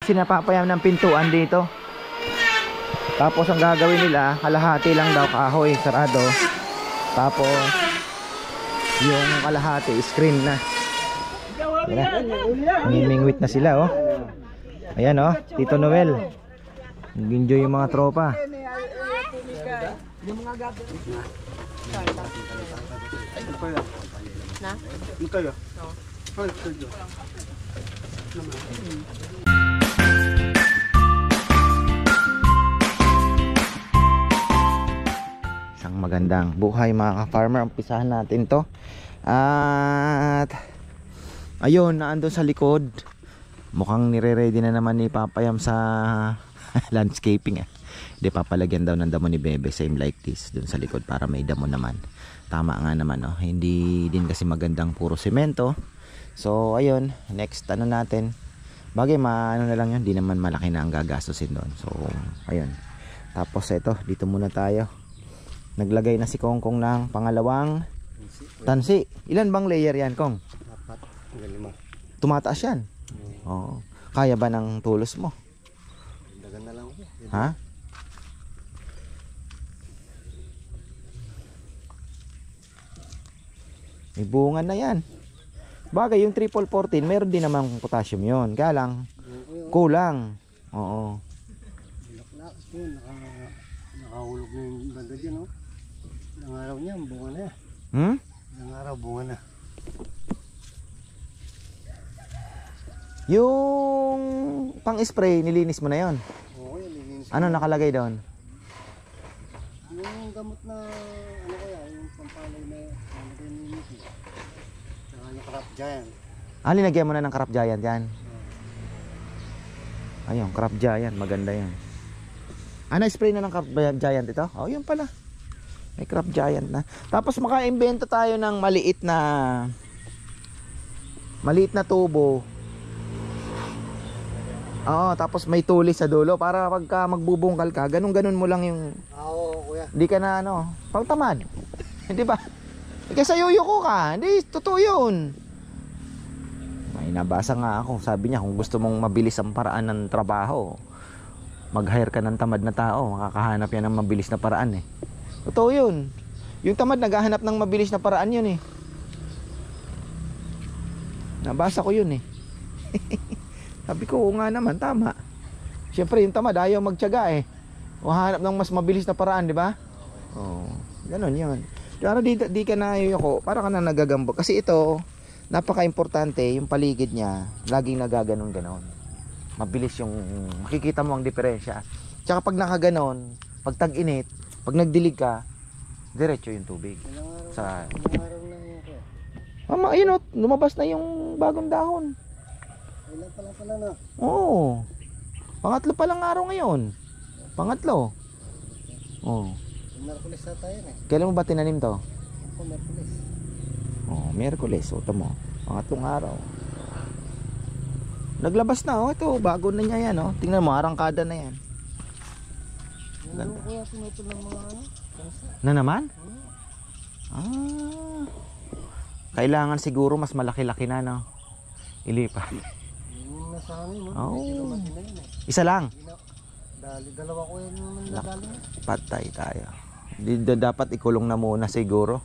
sinapapayam ng pintuan dito. Tapos ang gagawin nila, kalahati lang daw kahoy, sarado. Tapos yung kalahati screen na. Mimingwit na sila oh. Ayan oh, Tito Noel. Nag-enjoy yung mga tropa. Na? Isang magandang buhay mga ka-farmer. Umpisahan natin to. At ayun, naandun sa likod. Mukhang nire-ready na naman ni Papayam sa landscaping eh. Hindi, papalagyan daw ng damo ni Bebe. Same like this, dun sa likod para may damo naman. Tama nga naman oh. Hindi din kasi magandang puro semento. So ayun, next ano natin. Bagay ano na lang yun, hindi naman malaki na ang gagastusin doon. So ayun. Tapos ito, dito muna tayo. Naglagay na si Kongkong ng pangalawang tansi. Ilan bang layer yan, Kong? 4 hanggang 5. Tumataas yan? Oo. Kaya ba ng tulos mo? Dagan na lang ako. Ha? May bunga na yan. Bagay yung 3-14 meron din namang potassium yon. Kaya lang kulang. Oo. Nakahulog na yung banda dyan oh. Ilang araw niya, bunga na yan. Ilang araw, bunga na. Yung pang-spray, nilinis mo na yon. Oo, yung lilinis. Ano nakalagay doon? Yung gamot na, ano kaya, yung pampalay na, ano kaya nilinis eh. Saka yung crop giant. Linagyan mo na ng crop giant yan. Ayun, crop giant, maganda yan. Na-spray na ng crop giant ito? Oh, yun pala. May crop giant na. Tapos maka-invento tayo ng maliit na tubo. Oo, tapos may tulis sa dulo para pagka magbubungkal ka, ganun mo lang yung... Oo, kuya. Hindi ka na pangtamad. Hindi ba? Kasi yuyuko ka. Hindi, totoo yun. May nabasa nga ako. Sabi niya, kung gusto mong mabilis ang paraan ng trabaho, mag-hire ka ng tamad na tao. Makakahanap yan ng mabilis na paraan eh. Totoo yun. Yung tamad naghahanap ng mabilis na paraan yun eh. Nabasa ko yun eh. Sabi ko, oo nga naman, tama. Siyempre yung tamad ayaw magtiyaga eh. O hanap ng mas mabilis na paraan, di ba? Oo, ganun yun. Pero di ka na yuyuko, para ka na nagagambok. Kasi ito, napaka-importante, yung paligid niya, laging nagaganon-ganon. Mabilis yung, makikita mo ang diferensya. Tsaka pag nakaganon, pag tag-init, pag nagdilig ka, diretso yung tubig. Sa... Ilang araw na yun kuya. Mama, ayun o, lumabas na yung bagong dahon. Ilan pa lang pala na. Oo. Pangatlo pa lang araw ngayon. Pangatlo. Oo. Merkulis na tayo eh. Kailan mo ba tinanim to? Ako, Merkulis. Oo, Miyerkules. O, tamo. Pangatlong araw. Naglabas na oh. Ito, bago na niya yan oh. Tingnan mo, arangkada na yan. Ano kuya, pinutol ng mga ano? Na naman? Kailangan siguro mas malaki-laki na no. Ilipat. Yung nasa amin no? Oh. Na yun, eh. Isa lang. Dalawa ko yun naman nadali na. Patay tayo. Dapat ikulong na muna siguro.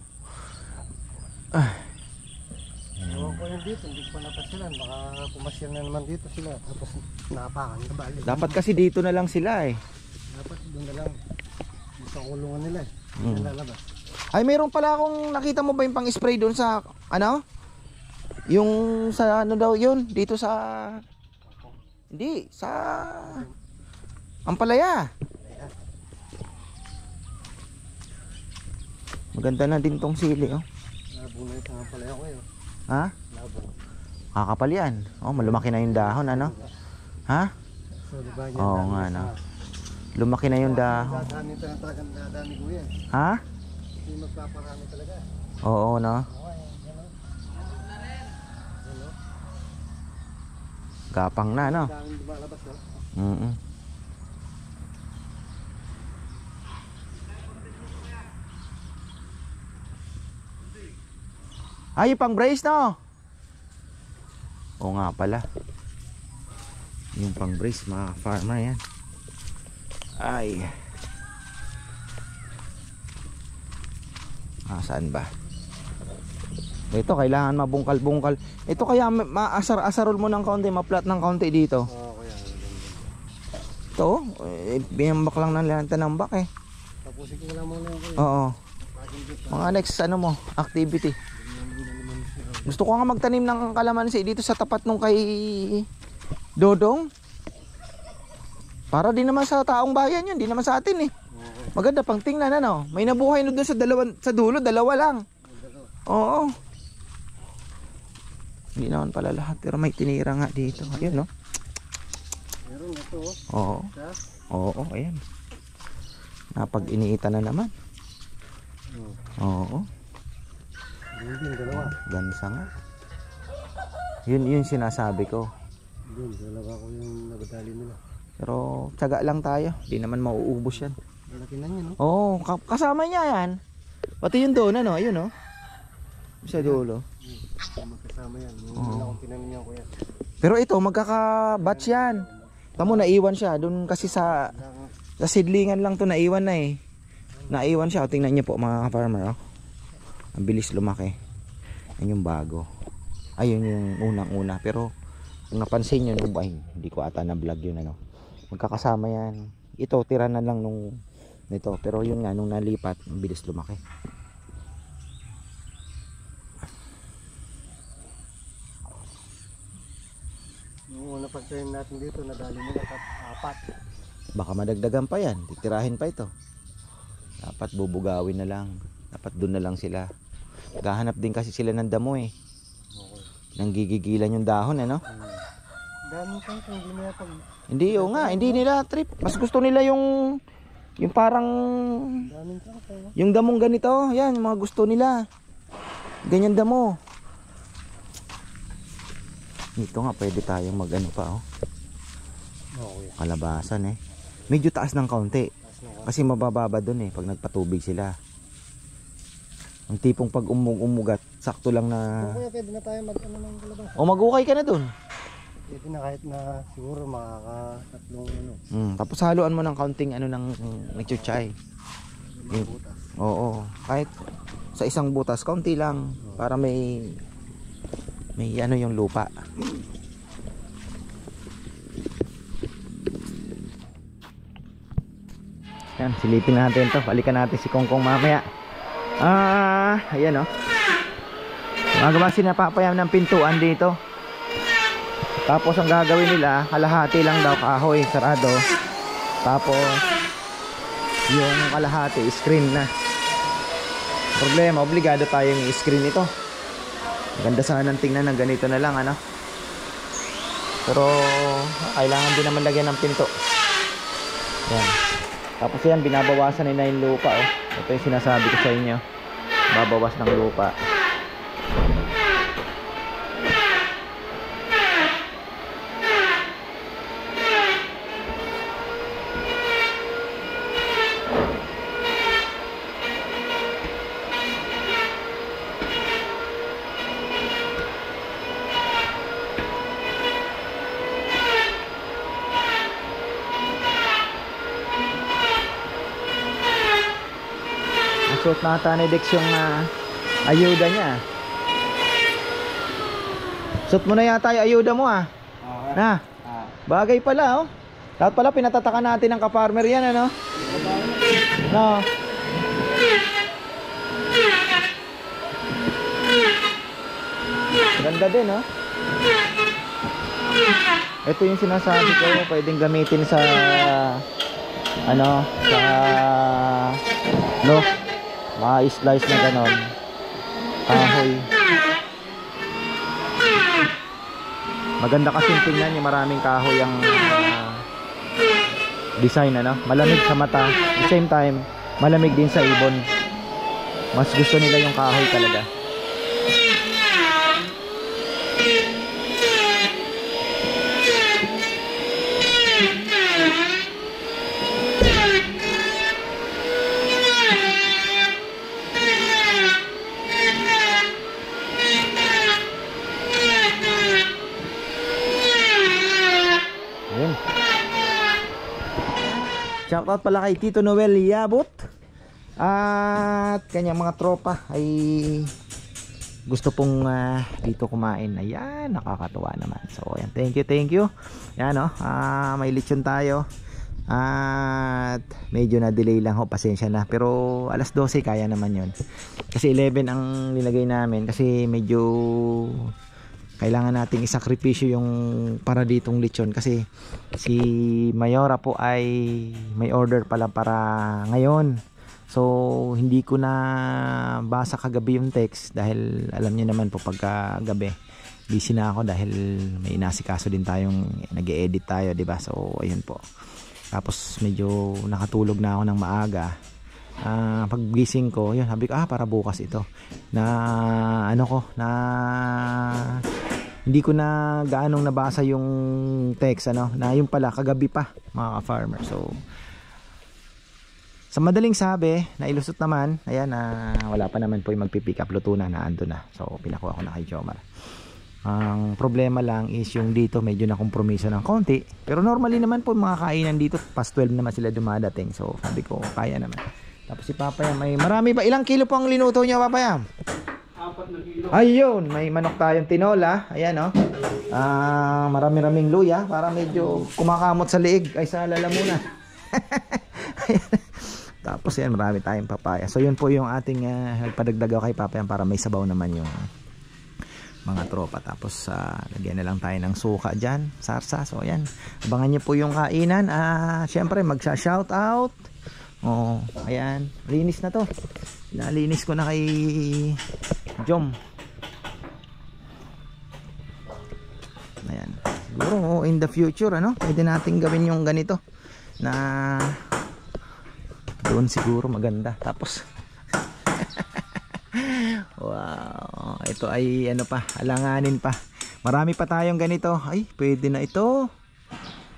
Ewan ko yun dito, hindi ko pa napasyalan. Baka pumasyan na naman dito sila. Tapos napakan, nabali. Dapat kasi dito na lang sila eh. Dapat doon na lang. Sa kulungan nila eh. Lalabas. Ay, meron pala akong nakita mo ba yung pang-spray doon sa ano? Yung sa ano daw yun? Dito sa... Hindi, sa... Ampalaya. Maganda na din tong sili oh. Labo na yung tanga pala ako yun. Ha? Labo. Kakapal yan. Oh, malumaki na yung dahon ano? Ha? So diba yan? Oo nga no. Lumaki na yung dahon. Dadami talagang dadami ko yan. Ha? Hindi magpaparami talaga. Oo no. Gapang na no. Daming lumalabas no. Ay, pang brace no. Oo nga pala. Yung pang brace mga farmer yan. Ay. Saan ba? Ito kailangan mabungkal-bungkal. Ito kaya maasar-asarol mo ng kaunti, ma-flat ng kaunti dito. Oo, kaya. Ito, binambak lang ng lahat ng bak eh. Tapusin ko lang muna yung Oo. Mga next ano mo, activity. Gusto ko nga magtanim ng kalamansi dito sa tapat nung kay Dodong. Para din naman sa taong bayan yun, di naman sa atin eh. Maganda pang tingnan ano. May nabuhay na doon sa dulo, dalawa lang. Oo. Hindi naman pala lahat, pero may tinira nga dito. Ayun no. Meron ito. Oo. Oo, ayan. Napag-iniita na naman. Oo. Yung dalawa. Gansa nga. Yun sinasabi ko. Yung dalawa ko yung nagadali nila. Pero tiyaga lang tayo. Di naman mauubos yan. Malaki na niya, no? Oo, kasama niya yan. Pati yung doon, ano, ayun no. Sa dulo. Magkasama yan. Yung una kong tinamin niya ko yan. Pero ito, magkaka-batch yan. Tamo, naiwan siya. Doon kasi sa seedlingan lang to naiwan na eh. Naiwan siya. O, tingnan niyo po mga farmer. Oh. Ang bilis lumaki. Yan yung bago. Ayun yung unang-una. Pero kung napansin nyo, hindi ko ata na-vlog yun. Ano. Magkakasama yan. Ito, tira na lang nito. Pero yun nga, nung nalipat, ang bilis lumaki. Yung una pagtayin natin dito, nadali nila 4. Baka madagdagan pa yan. Titirahin pa ito. Dapat bubugawin na lang. Dapat doon na lang sila. Gahanap din kasi sila ng damo eh. Okay. Nanggigigilan yung dahon ano. Dami kang hindi nila pag... Hindi nga. Hindi nila trip. Mas gusto nila yung parang... Daming kang Yung damong ganito. Yan. Yung mga gusto nila. Ganyan damo. Dito nga pwede tayong mag-ano pa oh. Okay. Kalabasan eh. Medyo taas ng kaunti. Kasi mabababa dun eh pag nagpatubig sila. Ang tipong pag umugat, sakto lang na... Kaya pwede na tayo mag-ano ng kalabas. O mag-ukay ka na dun. Pwede na kahit na siguro makakatatlong ano. Tapos haluan mo ng kaunting ano ng chuchay. Butas. Oo. Kahit sa isang butas, kaunti lang. Para may ano yung lupa. Yan, silipin natin to. Balikan natin si Kongkong mamaya. Ayan oh. Magawa sinapapayam ng pintuan dito. Tapos ang gagawin nila, kalahati lang daw kahoy, sarado. Tapos yung kalahati, screen na. Problema, obligado tayong i-screen ito. Ganda sana ng tingnan ng ganito na lang ano. Pero kailangan din naman lagyan ng pinto. Yan. Tapos yan, binabawasan nila yung lupa oh. Ito yung sinasabi ko sa inyo. Babawas ng lupa. Suot nata ni Dex yung ayuda niya. Suot mo na yata yung ayuda mo Na. Bagay pala oh. Dapat pala pinatataka natin ng ka-farmer yan ano. No. Ganda din oh. Ito yung sinasabi ko, pwedeng gamitin sa ano, sa ma-slice na ganon kahoy. Maganda kasi tingnan yung maraming kahoy ang design ano, malamig sa mata, at the same time malamig din sa ibon. Mas gusto nila yung kahoy talaga. Shoutout pala kay Tito Noel Yabut at kanyang mga tropa ay gusto pong dito kumain. Ayan, nakakatuwa naman. So ayan, thank you. Yan may lechon tayo. At medyo na delay lang ho, pasensya na. Pero alas 12 kaya naman yon. Kasi 11 ang nilagay namin kasi medyo kailangan nating isakripisyo yung para ditong lechon kasi si Mayora po ay may order pala para ngayon. So hindi ko na basa kagabi yung text dahil alam niyo naman po pagka gabi busy na ako dahil may inasikaso din tayong nag-e-edit tayo, di ba? So ayun po. Tapos medyo nakatulog na ako ng maaga. Paggising ko, yun, sabi ko para bukas ito. Na hindi ko na gaanong nabasa yung text na yung pala kagabi pa, mga ka-farmer. So sa madaling sabi, nailusot naman, ayan wala pa naman po yung magpipick up, luto na, naando na. So pinakuha ko na kay Jomar. Ang problema lang is yung dito medyo na kompromiso ng konti. Pero normally naman po mga kainan dito past 12 naman sila dumadating. So sabi ko kaya naman. Tapos si Papayam may marami pa. Ilang kilo pang linuto niya, Papayam? 4 na kilo. Ayun, may manok tayong tinola. Ayan marami-raming luya para medyo kumakamot sa liig ay sa lalamunan. Tapos yan, marami tayong papaya. So yun po yung ating nagpadagdagaw kay Papayam para may sabaw naman yung mga tropa. Tapos lagyan na lang tayo ng suka dyan, sarsa. So ayan, abangan nyo po yung kainan. Syempre magsha-shout out. Ayan, linis na to. Nalinis ko na kay Jom. Ayan, siguro in the future pwede natin gawin yung ganito na doon siguro maganda. Tapos wow, ito ay alanganin pa. Marami pa tayong ganito. Ay, pwede na ito.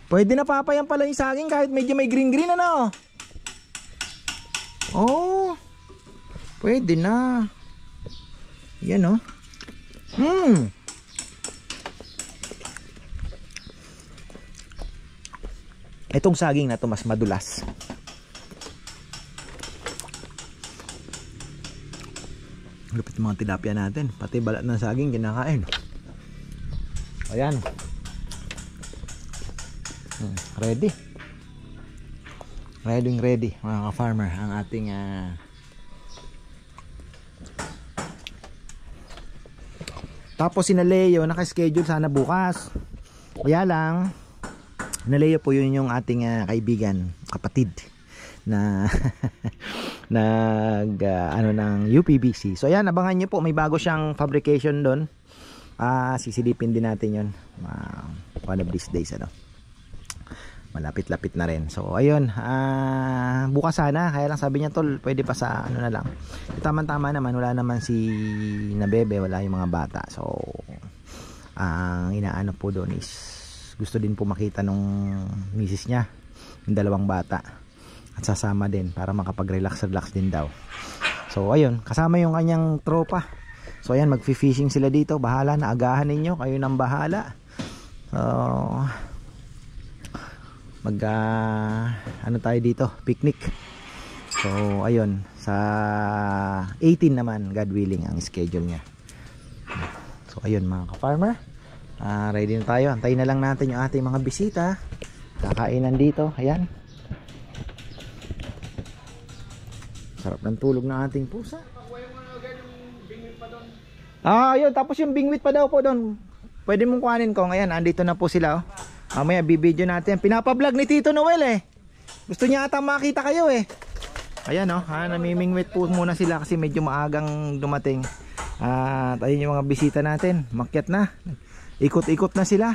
Pwede na, Papayam pala yung saging kahit medyo may green pwede na. Yan Itong saging na to mas madulas. Lupit mga tilapia natin, pati balat ng saging kinakain. Ayan, ready mga ka-farmer ang ating tapos sinaleo naka-schedule sana bukas. Kaya lang naleo po yun yung ating kaibigan, kapatid na ng UPBC. So ayan, abangan nyo po, may bago siyang fabrication doon. Sisilipin din natin yun one of these days. Malapit-lapit na rin. So ayun, bukas sana. Kaya lang sabi niya, tol, pwede pa sa na lang. Tama-tama naman, wala naman si Nabebe, wala yung mga bata. So ang inaano po doon is gusto din po makita nung misis niya yung dalawang bata at sasama din para makapag-relax din daw. So ayun, kasama yung kanyang tropa. So ayan, mag-fishing sila dito. Bahala na, agahan ninyo, kayo nang bahala. So tayo dito, picnic. So ayun, sa 18 naman, God willing, ang schedule niya. So ayun mga ka-farmer, ready na tayo. Antayin na lang natin yung ating mga bisita. Kakainan dito, ayan. Sarap ng tulog ng ating pusa. Ayun, tapos yung bingwit pa daw po doon. Pwede mong kuhanin ko. Ayan, andito na po sila. Mamaya bibidyo natin. Pinapablog ni Tito Noel Gusto niya ata makita kayo Ayan namimingwit po muna sila kasi medyo maagang dumating. At ayun yung mga bisita natin. Makyat na. Ikot-ikot na sila.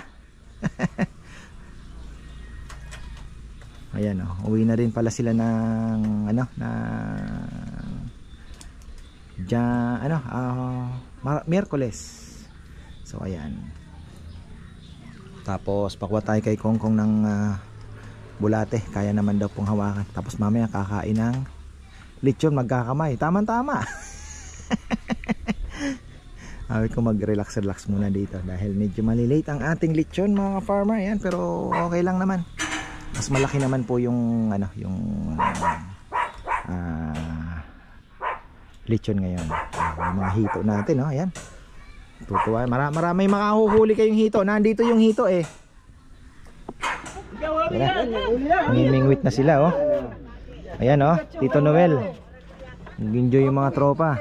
Ayan uwi na rin pala sila ng Miyerkules. So ayan. Tapos pakuha tayo kay Kongkong ng bulate, kaya naman daw pong hawakan. Tapos mamaya kakain ng lechon, magkakamay. Tama-tama. Sabi ko mag-relax muna dito dahil medyo malilate ang ating lechon mga farmer. Yan, pero okay lang naman. Mas malaki naman po yung ano, yung lechon ngayon. Yung mga hito natin, no? Ayan. Tutuwa. Maraming makahuhuli kayong hito. Nandito yung hito eh. Mimingwit na sila, oh. Ayan, oh. Tito Noel. Enjoy yung mga tropa.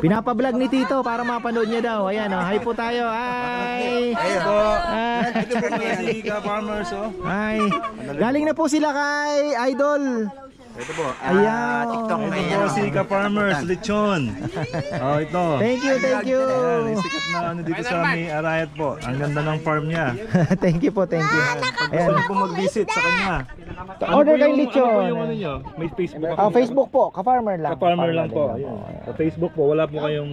Pinapablog ni Tito para mapanood niya daw. Ayan, oh. Hi po tayo. Hi. Hi po. Ito po mga si Ka-Farmers, oh. Hi. Galing na po sila kay Idol. Ito po. Ayan. TikTok. Ito po si Ka-Farmers, lechon. Oh, ito. Thank you, thank you. Ayan, sikat na ano dito sa may Arayat po. Ang ganda ng farm niya. Thank you po, thank you. Gusto Ayan. niyo po mag-visit sa kanya. Order kayong Ano po lechon. yung ano niyo? May Facebook ako. Facebook po, Ka-Farmer lang. Ka-Farmer lang po. Ayun. Sa Facebook po, wala po kayong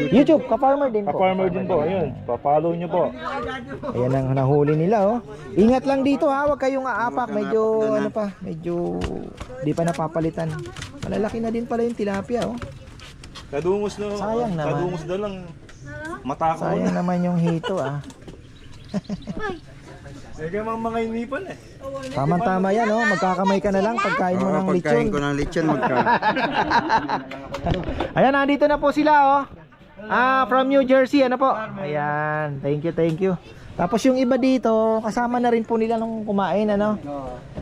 YouTube, Ka-Farmer din po. Ka-Farmer din po. Ayun, pa-follow niyo po. Ayan ang nahuli nila, oh. Ingat lang dito, ha. Huwag kayong aapak. Medyo, ano pa, medyo di pa napapalitan. Malalaki na din pala yung tilapia, oh. Kadungos na. Sayang naman. Kadungos na lang. Matako Sayang na. naman yung hito, ah. Sige mga inipan eh. Tama-tama yan, oh. Magkakamay ka na lang pagkain mo ng lechon. Pagkain ko ng lechon Ayan, nandito na po sila, oh. From New Jersey, ano po? Ayan, thank you, thank you. Tapos yung iba dito, kasama na rin po nila nung kumain, ano?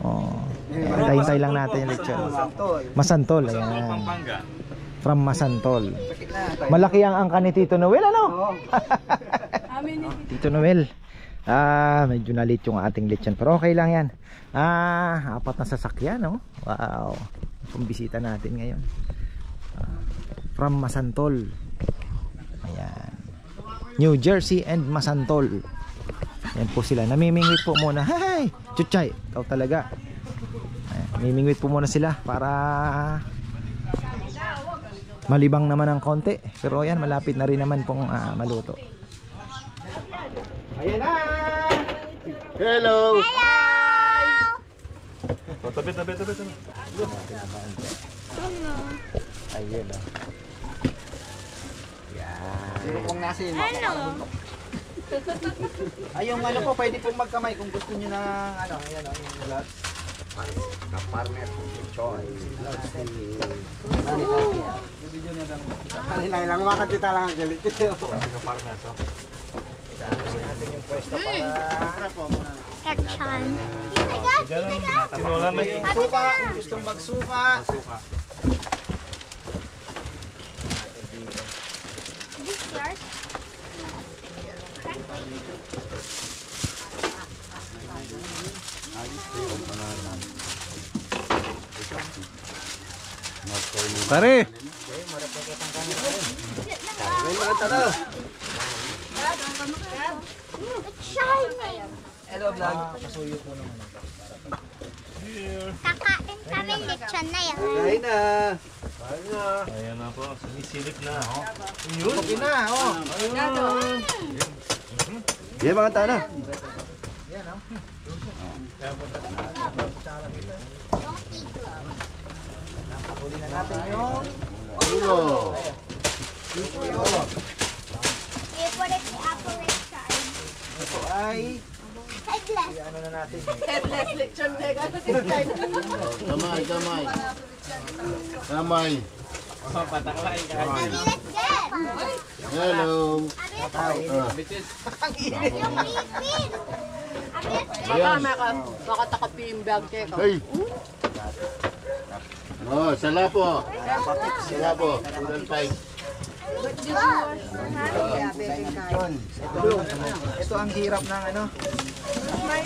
Oh. Hintay-hintay lang natin yung lechon. Masantol, ayan. From Masantol. Malaki ang angka ni Tito Noel, ano? Tito Noel. Medyo nalit yung ating lechon, pero okay lang yan. Apat na sasakyan, no? Wow. Kung bisita natin ngayon. From Masantol. Ayan. New Jersey and Masantol. Yan po sila. Namimingwit po muna. Hey! Chuchay! Ikaw talaga. Ayan. Namimingwit po muna sila para malibang naman ng konti. Pero yan, malapit na rin naman pong maluto. Ayan na! Hello! Oh, tabi. Ayun, oh. Sino pong nasa yun? Ay, yung ano po, pwede pong magkamay kung gusto nyo ng ano, ayan, oh, yung gloves. Ka-Farmer, choice. Kanila lang makatita lang ang galit. Ka-Farmers, oh. Yung pwesto para harap po. Action. Tinola may Suka, gustong magsuka. Pare! Shiny. Hello, vlog. Kakain kami lechon na yan. Kain na. Ayan na po, sumisilip na. Okay na, oh. Yan mga tana. Huli na natin yung Favorite ni Apple Richard. ito ay Headless. ano na natin. Kamay. Abi, let's get. Hello. Yung ipin. Baka takapi yung bag teka. Hey. Oh, salapo. Salapo. Udal pay. Ito ang hirap ng ano.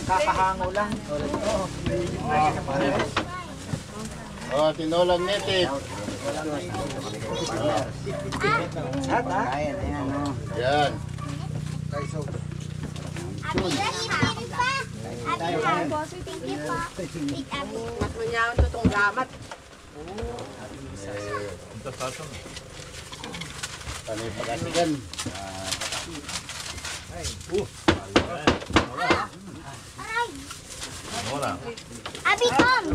Kakahango lang. Oh, tinolang native. Yan. Abi, let's eat pa. Abi, boss, thank you pa. Big Abi. Mas manyawan to itong gamat. Ano yung pag-asigan? Wala. Abi, come.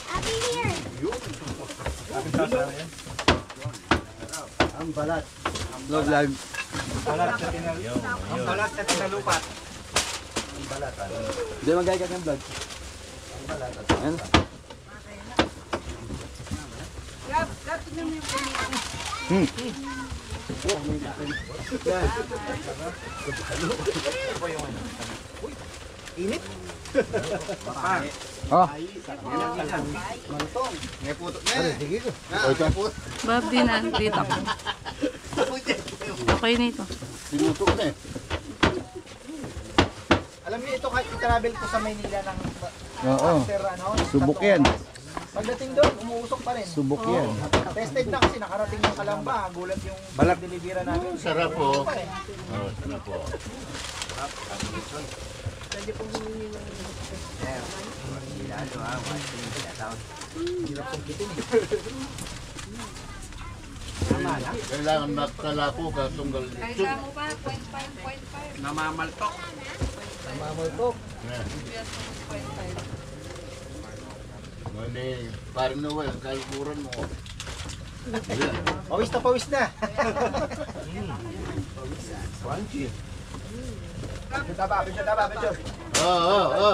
Abi, here. Ang balat. Vlog. balat na tinalupat. Hindi mag-gaya ka ng vlog. Ayan. Init. Oh. Bob, di na. Dito. Okay na ito. Alam niyo ito kahit i-travel ko sa Maynila ng Oo. after ano, Subok tatlong yan. oras. Pagdating doon, umuusok pa rin. Subok yan. Tested na kasi nakarating ng Kalamba, gulat yung delivera namin. Sarap po. Pa rin. Oh, sarap po. Kailangan magkalako ka tunggal dito. Kailangan mo pa, 0.5. Namamaltok. Mamultok. Hindi, parang Noel, kalikuran mo. Pawis na pawis na. Crunchy. Medyo. Oo.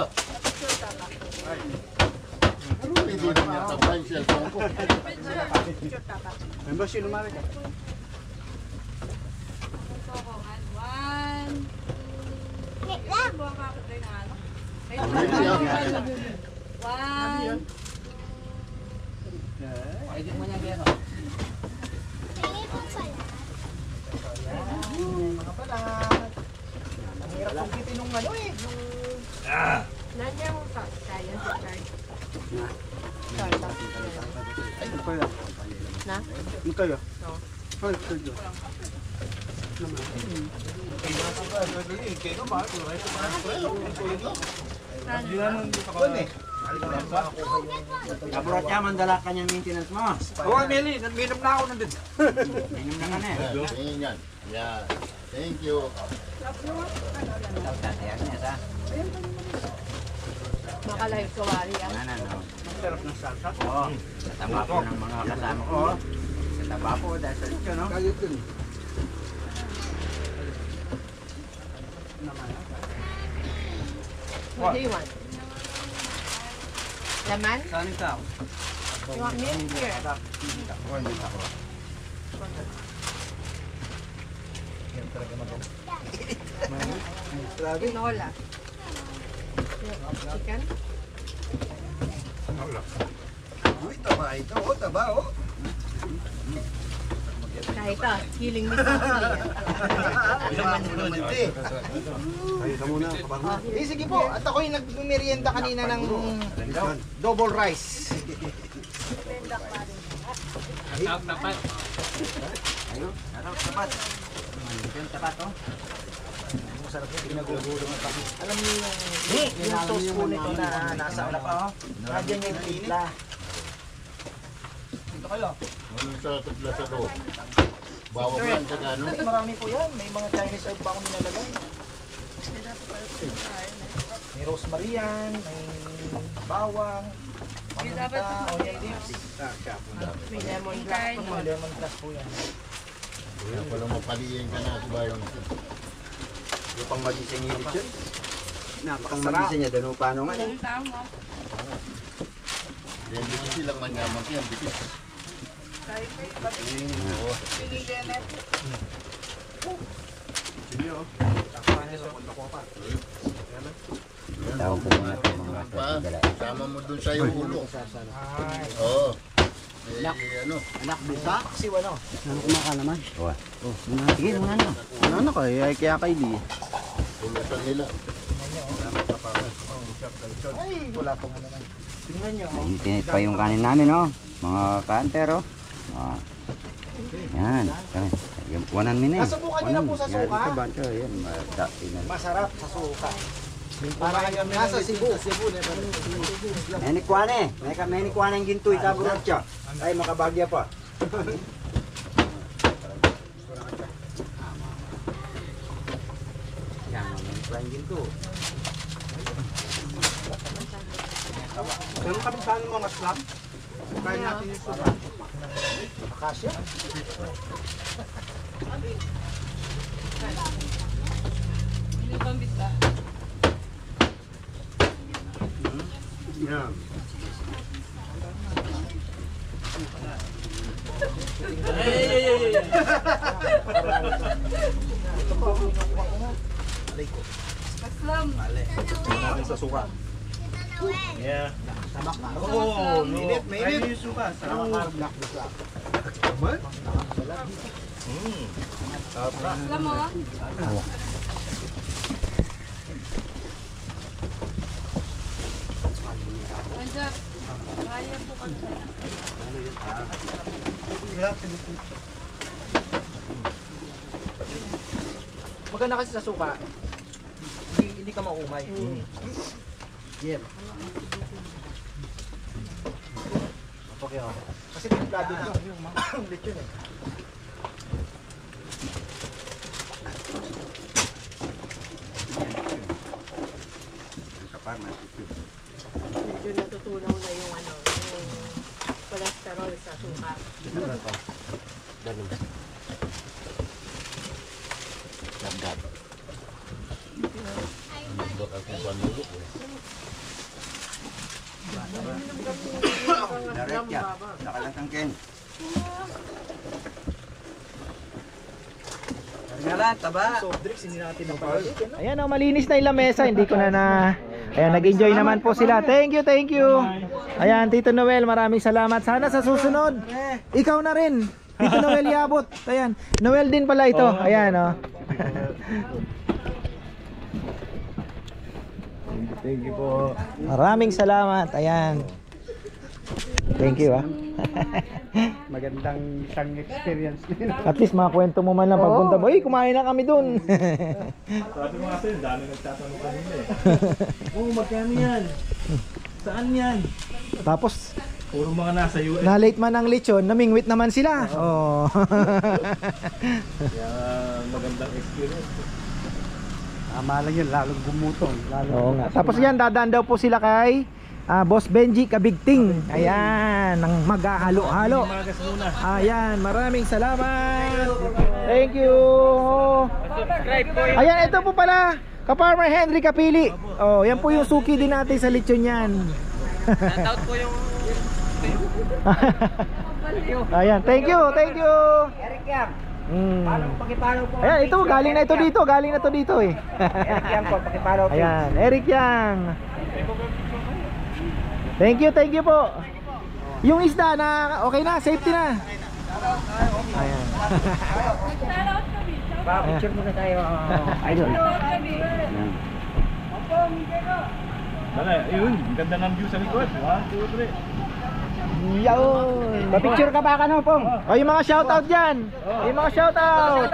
Hindi na niya tapain siya ko. Member, sino mali ka? 1. Mga balat. Ang hirap kong kitin nung ano eh. Nandiyan mo sa kaya si Charles. Na? Magkaya? Doon eh. Kabrot niya, mandala ka niyang maintenance mo. Oo, Meli, minom na ako nandito. Minom na nga na eh. Tingin yan. Yeah. Thank you. Tatayan niya sa. Maka-live kawari yan. Ano, no? Sarap ng salsa. Oo. Sa taba po ng mga kasama ko. Sa taba po dahil sa lechon, no? What do you want? Laman? Saan ito? You want milk here? Tinola. Chicken? Uy, taba ito. Oh, taba oh. Kahit healing ni Papa. Eh, sige po. At ako'y nagmerienda kanina ng double rice. Ayun, tapat. Yung tapat, oh. Masarap yung pinagugulo ng tabi. Alam niyo yung sauce po nito na nasa ano pa, oh. Nandiyan yung titla. Dito kayo. Ano sa tubla sa to? Bawang yan sa gano'n. Marami po yan. May mga Chinese herb pa akong nilalagay. May rosemary yan, may bawang, paminta, onion leaves. May lemon grass. Mga lemongrass po yan. Kaya pala mapaliin ka na sa bayan. Yung pang magising yung lechon. Napakang magising niya, doon paano nga. Yan, dito silang manyaman yan. Dito. Tawag ko muna ito mga Pa, sama mo dun sa yung ulo. Oo. Ano? Anak, bisa? Kasi ano, Ano kumaka naman? Oo. Oh, sige, mga ano. Ano ka? Kaya kay Di. Pulutan nila. ay, wala po mo naman. Tingnan nyo. Tinit pa yung kanin namin, oh. Mga kanter, oh. Ah. Yan. Wanan min eh. Nasubukan nyo na po sa suka. Yan, Masarap sa suka. Para kayo nasa Cebu. May nikwane. May nikwane yung ginto, itaburot siya. Ay, makabagya pa. Yan, may nikwane yung ginto. Meron kami saan mga slab? Kaya natin yung suka. Akasya. Yan. Natin sa suka. Yeah. Oh, mainit, mainit. Ay, yung suka. Alam mo? Andiyan. Kaya po kami. Maganda kasi sa suka. Hindi ka maumay. Yeah. Okay, oh. Kasi templado na yung mga lechon eh. Medyo natutunaw na yung ano, yung cholesterol sa suka. Direct yan. Nakalasang Ken. Ngalan, taba. Ayan oh, malinis na yung lamesa, hindi ko na ayan, nag-enjoy naman po sila. Thank you, thank you. Ayan, Tito Noel, maraming salamat. Sana sa susunod, ikaw na rin. Tito Noel Yabot. Ayan, Noel din pala ito. Ayan oh. Thank you po. Maraming salamat. Ayan. Thank you ah. Magandang isang experience din. At least makakwento mo man lang pagpunta mo. Uy, kumain na kami dun. Sabi ko kasi, dami nagtatanong kanina eh. Oh, magkano yan? Saan yan? Tapos, Puro mga nasa US. na-late man ang lechon, namingwit naman sila. Oh. Kaya magandang experience. Tama lang yun, lalong gumutong. Oo nga. Tapos yan, dadaan daw po sila kay Boss Benji Kabigting. Ayan, ng maghahalo-halo. Magas muna. Ayan, maraming salamat. Thank you. Ayan, ito po pala, Ka-Farmer Henry Kapili. Oh, yan po yung suki din natin sa lechon yan. Shoutout po yung Ayan, thank you, thank you. Eric Yang. Pakipalo po. Ayan, ito, galing na ito dito, galing na ito dito eh. Eric Yang po, pakipalo po. Ayan, Eric Yang. Thank you po. Yung isda na okay na, safety na. Ayan. Picture muna tayo, idol. Dala, yun, ganda ng view sa likod. 1, 2, 3. Yun. Pa-picture ka ba ka no, Pong? Oh, yung mga shoutout dyan. Yung mga shoutout.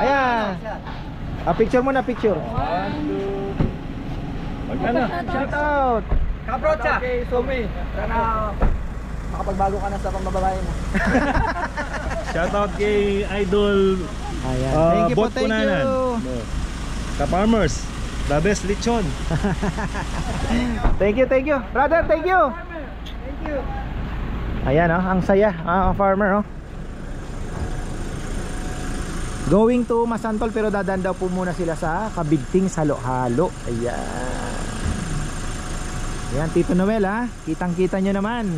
Ayan. Picture mo na, picture. 1, 2. Magkano? Shoutout. Kabrocha. Okay, Somi. Sana makapagbago ka na sa pambabae mo. Shoutout kay Idol. Ayan. Thank you po, Bot thank Punanan. you. Ka-Farmers, the best lechon. Thank you. Brother, thank you. Ayan oh, ang saya, farmer oh. Going to Masantol pero dadaan daw po muna sila sa Kabigting Halo-Halo. Ayan. Ayan, Tito Noel ha, kitang-kita nyo naman.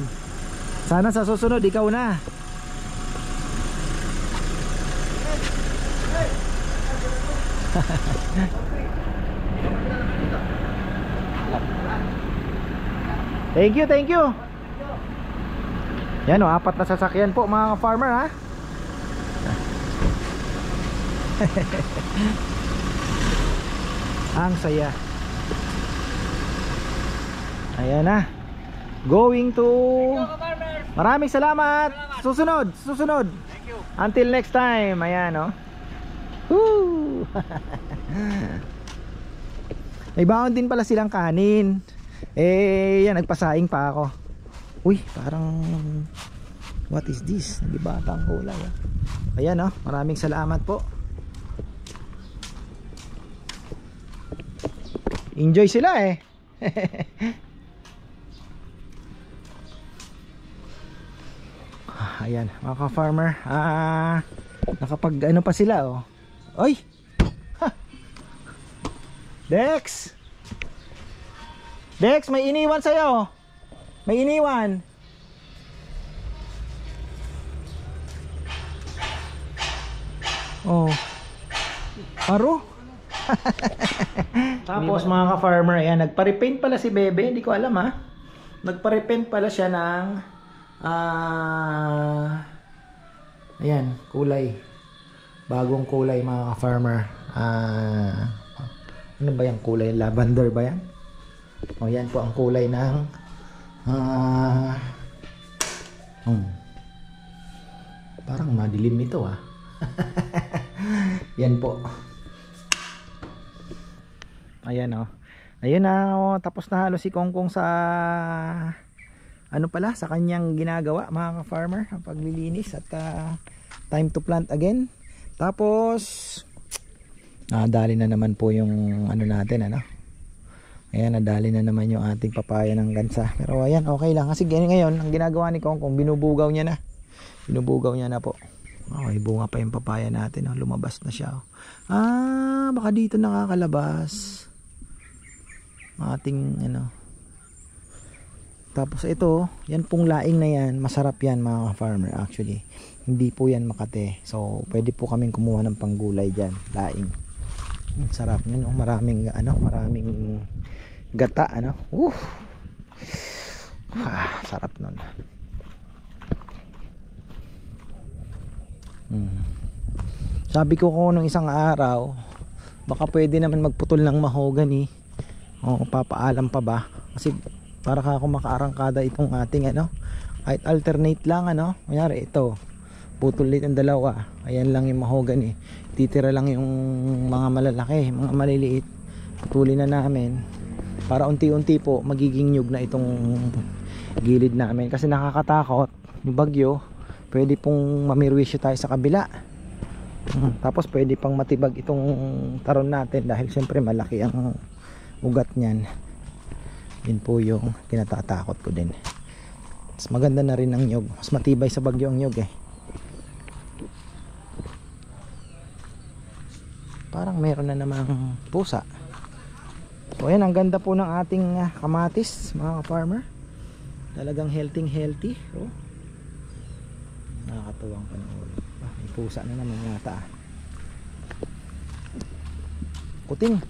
Sana sa susunod ikaw na. Thank you. Yan o, 4 na sasakyan po mga farmer ha. Ang saya. Ayan na. Going to Maraming salamat. Susunod. Until next time. Ayan o. Woo! May baon din pala silang kanin. Eh, yan, nagpasaing pa ako. Uy, parang what is this? Nagibata ang kulay. Ayan, oh, maraming salamat po. Enjoy sila eh. Ayan, mga ka-farmer. Nakapag ano pa sila, oh. Oy! Ha! Dex! Dex, may iniwan sa'yo. May iniwan. Oh. Aro? Tapos mga ka-farmer, ayan, nagpa-repaint pala si Bebe. Hindi ko alam ha. Nagpa-repaint pala siya ng ayan, kulay. Bagong kulay mga ka-farmer. Ano ba yung kulay? Lavender ba yan? O yan po ang kulay ng parang madilim ito ah. Yan po. Ayan oh. Ayun na oh, tapos na halos si Kongkong sa ano pala, sa kanyang ginagawa mga ka-farmer, ang paglilinis at time to plant again. Tapos nadali na naman po yung ano natin ano. Ayan, nadali na naman yung ating papaya ng gansa. Pero ayan, okay lang kasi ngayon ang ginagawa ni Kongkong, binubugaw niya na. Binubugaw niya na po. Okay, bunga pa yung papaya natin oh. Lumabas na siya oh. Baka dito nakakalabas ating ano. Tapos ito, yan pong laing na yan, masarap yan mga farmer actually. Hindi po yan Makate. So pwede po kaming kumuha ng panggulay diyan, laing. Sarap niyan oh, maraming ano, maraming gata ano. Sarap nun. Sabi ko nung isang araw, baka pwede naman magputol ng mahogany. O papaalam pa ba? Kasi para ako makaarangkada itong ating ano, kahit alternate lang ano. Kunyari ito, putol ulit ang dalawa. Ayan lang yung mahogany. Titira lang yung mga malalaki, mga maliliit. Putulin na namin para unti-unti po magiging nyug na itong gilid namin. Kasi nakakatakot yung bagyo. Pwede pong mamirwisyo tayo sa kabila. Tapos pwede pang matibag itong taron natin dahil siyempre malaki ang ugat niyan. Yun po yung kinatatakot ko din. Mas maganda na rin ang nyug. Mas matibay sa bagyo ang nyug eh. Parang meron na namang pusa. So ayan, ang ganda po ng ating kamatis mga ka-farmer. Talagang healthy. Oh. Nakakatuwang panoorin. May pusa na naman yata. Kuting.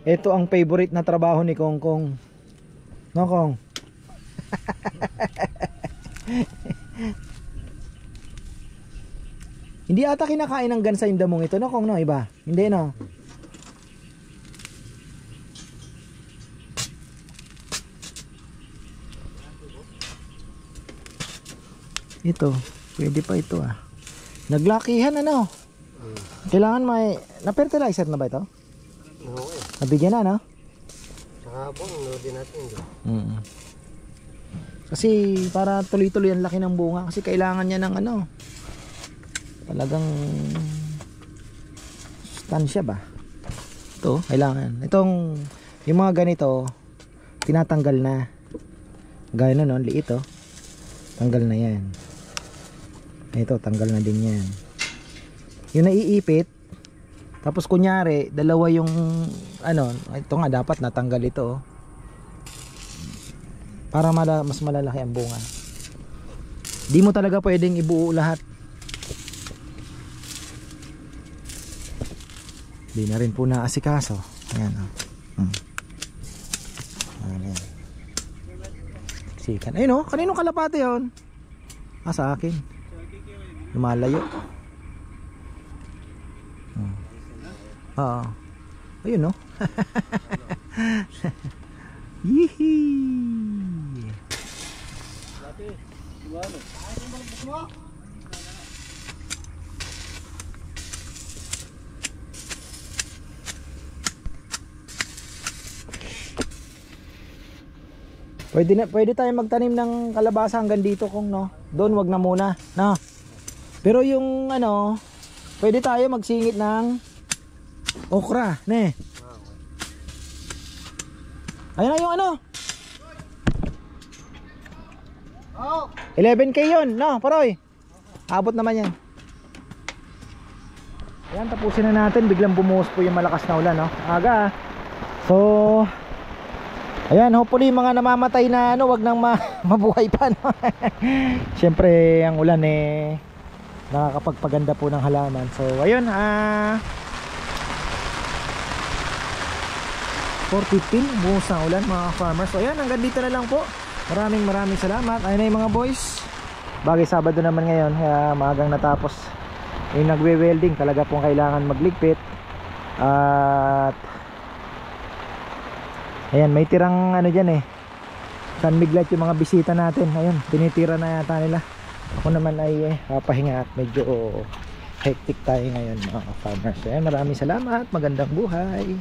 Ito ang favorite na trabaho ni Kongkong. No, Kong? Hindi ata kinakain ng gansa yung damong ito, no, Kong, no? Iba? Hindi, no? Ito, pwede pa ito ah. Naglakihan ano? Kailangan may na-fertilizer na ba ito? Okay. Nabigyan na, no? Saka bong, din natin ito. Kasi para tuloy-tuloy ang laki ng bunga. Kasi kailangan niya ng ano, talagang sustansya ba? Ito, kailangan. Itong, yung mga ganito, tinatanggal na. Gaya na, no? Liit, oh. Tanggal na yan. Ito, tanggal na din yan. Yung naiipit, tapos kunyari, dalawa yung ano, ito nga dapat natanggal ito oh. Para mas malalaki ang bunga. Di mo talaga pwedeng ibuo lahat. Di na rin po naasikaso. Ayan oh. Ayan. Sikan. Ayun oh, kaninong kalapate yun? Sa akin. Lumalayo. Oo. Ayun no. Yee. Pwede tayo magtanim ng kalabasa hanggang dito kung no. Doon wag na muna, no. Pero yung ano, pwede tayo magsingit ng okra, ne. Ayun na yung ano. 11K yun, no, Paroy. Abot naman yan. Ayan, tapusin na natin. Biglang bumuhos po yung malakas na ulan, no? Aga. So, ayan, hopefully mga namamatay na ano, wag nang mabuhay pa, no? Siyempre, ang ulan eh nakakapagpaganda po ng halaman. So, ayun, 4:15, buhos ng ulan mga farmers. So, ayan, hanggang dito na lang po. Maraming salamat. Ayun na yung mga boys. Bagay Sabado naman ngayon, kaya maagang natapos yung nagwe-welding. Talaga pong kailangan magligpit. At ayan, may tirang ano dyan eh, San Miguel yung mga bisita natin. Ayun, tinitira na yata nila. Ako naman ay papahinga at medyo hectic tayo ngayon mga farmers. Ayan, maraming salamat. Magandang buhay.